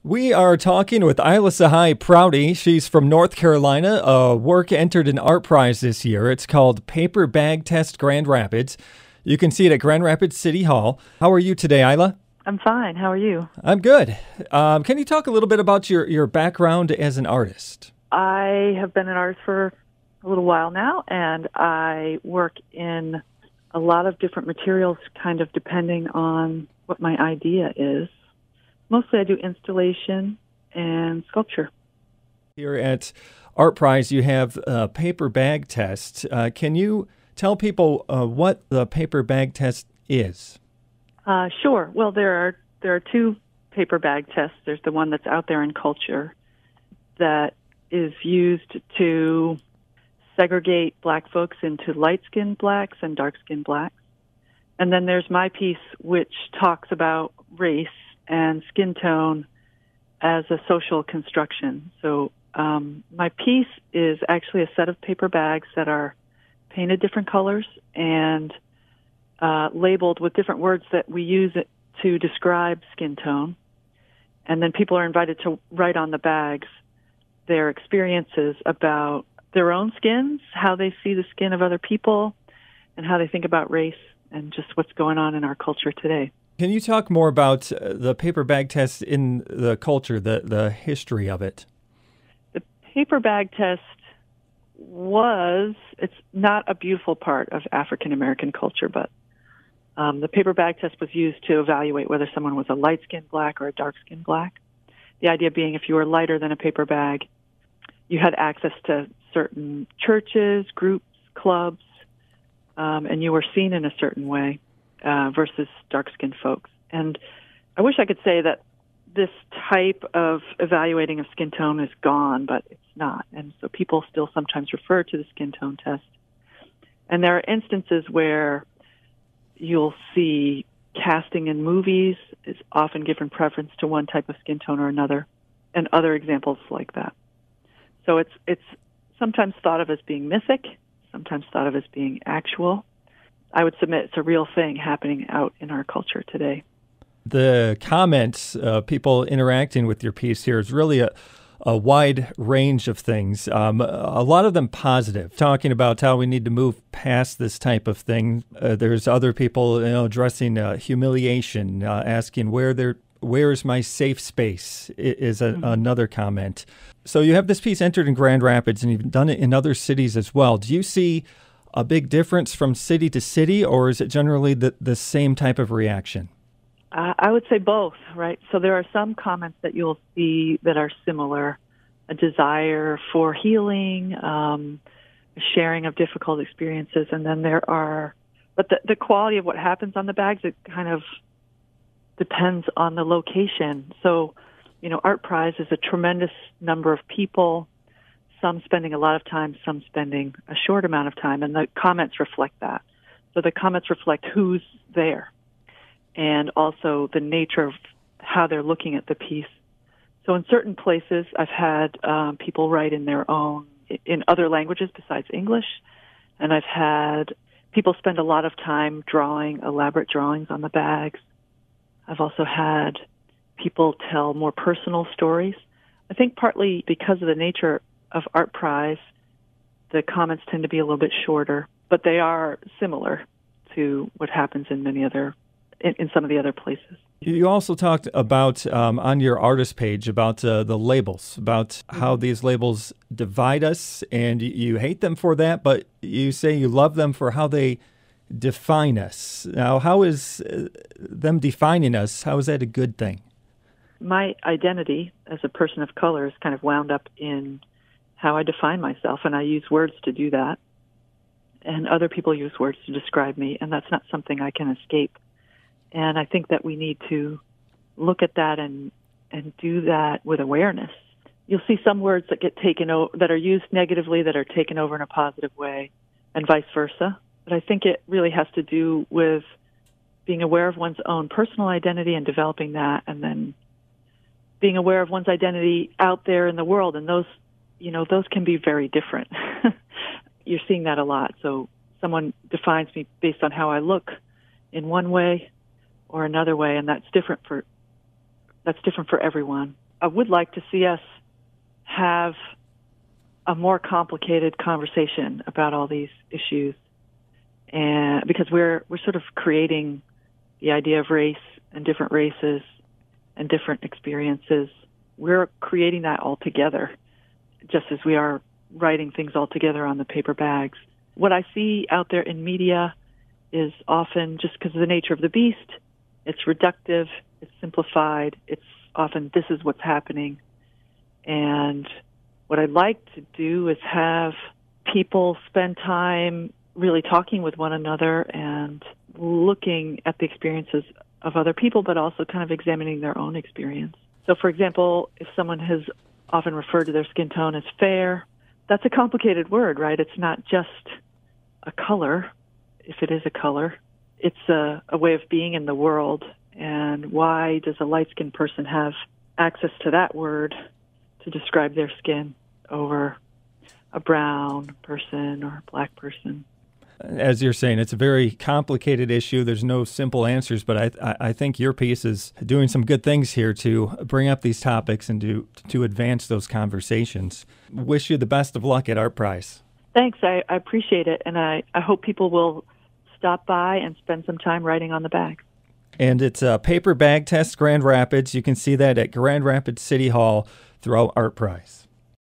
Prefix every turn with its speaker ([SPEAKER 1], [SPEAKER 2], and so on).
[SPEAKER 1] We are talking with IlaSahai Prouty. She's from North Carolina. Work entered an ArtPrize this year. It's called Paper Bag Test Grand Rapids. You can see it at Grand Rapids City Hall. How are you today, Isla?
[SPEAKER 2] I'm fine. How are you?
[SPEAKER 1] I'm good. Can you talk a little bit about your background as an artist?
[SPEAKER 2] I have been an artist for a little while now, and I work in a lot of different materials, kind of depending on what my idea is. Mostly I do installation and sculpture.
[SPEAKER 1] Here at ArtPrize, you have a paper bag test. Can you tell people what the paper bag test is?
[SPEAKER 2] Sure. Well, there are two paper bag tests. There's the one that's out there in culture that is used to segregate black folks into light-skinned blacks and dark-skinned blacks. And then there's my piece, which talks about race and skin tone as a social construction. So my piece is actually a set of paper bags that are painted different colors and labeled with different words that we use it to describe skin tone. And then people are invited to write on the bags their experiences about their own skins, how they see the skin of other people, and how they think about race and just what's going on in our culture today.
[SPEAKER 1] Can you talk more about the paper bag test in the culture, the history of it?
[SPEAKER 2] The paper bag test it's not a beautiful part of African American culture, but the paper bag test was used to evaluate whether someone was a light-skinned black or a dark-skinned black. The idea being if you were lighter than a paper bag, you had access to certain churches, groups, clubs, and you were seen in a certain way versus dark-skinned folks. And I wish I could say that this type of evaluating of skin tone is gone, but it's not. And so people still sometimes refer to the skin tone test. And there are instances where you'll see casting in movies is often given preference to one type of skin tone or another, and other examples like that. So it's sometimes thought of as being mythic, sometimes thought of as being actual. I would submit it's a real thing happening out in our culture today.
[SPEAKER 1] The comments, people interacting with your piece here is really a wide range of things. A lot of them positive, talking about how we need to move past this type of thing. There's other people, addressing humiliation, asking where's my safe space is another comment. So you have this piece entered in Grand Rapids, and you've done it in other cities as well. Do you see a big difference from city to city, or is it generally the same type of reaction?
[SPEAKER 2] I would say both, right? So there are some comments that you'll see that are similar, a desire for healing, a sharing of difficult experiences, and then but the quality of what happens on the bags, it kind of depends on the location. So, ArtPrize is a tremendous number of people, some spending a lot of time, some spending a short amount of time, and the comments reflect that. So the comments reflect who's there and also the nature of how they're looking at the piece. So in certain places, I've had people write in other languages besides English, and I've had people spend a lot of time drawing elaborate drawings on the bags. I've also had people tell more personal stories. I think partly because of the nature of ArtPrize, the comments tend to be a little bit shorter, but they are similar to what happens in in some of the other places.
[SPEAKER 1] You also talked about, on your artist page, about the labels, about how these labels divide us, and you hate them for that, but you say you love them for how they define us. Now, how is them defining us, how is that a good thing?
[SPEAKER 2] My identity as a person of color is kind of wound up in how I define myself, and I use words to do that. And other people use words to describe me, and that's not something I can escape. And I think that we need to look at that and do that with awareness. You'll see some words that get taken that are used negatively that are taken over in a positive way, and vice versa. But I think it really has to do with being aware of one's own personal identity and developing that, and then being aware of one's identity out there in the world. And those can be very different. You're seeing that a lot. So someone defines me based on how I look in one way or another way, and that's different for everyone. I would like to see us have a more complicated conversation about all these issues, and because we're sort of creating the idea of race and different races and different experiences. We're creating that all together, just as we are writing things all together on the paper bags. What I see out there in media is often, just because of the nature of the beast, it's reductive, it's simplified, it's often this is what's happening. And what I'd like to do is have people spend time really talking with one another and looking at the experiences of other people, but also kind of examining their own experience. So, for example, if someone has often referred to their skin tone as fair, that's a complicated word, right? It's not just a color, if it is a color. It's a way of being in the world. And why does a light-skinned person have access to that word to describe their skin over a brown person or a black person?
[SPEAKER 1] As you're saying, it's a very complicated issue. There's no simple answers, but I think your piece is doing some good things here to bring up these topics and to advance those conversations. Wish you the best of luck at ArtPrize.
[SPEAKER 2] Thanks. I appreciate it, and I hope people will stop by and spend some time writing on the bags.
[SPEAKER 1] And it's a paper bag test, Grand Rapids. You can see that at Grand Rapids City Hall throughout ArtPrize.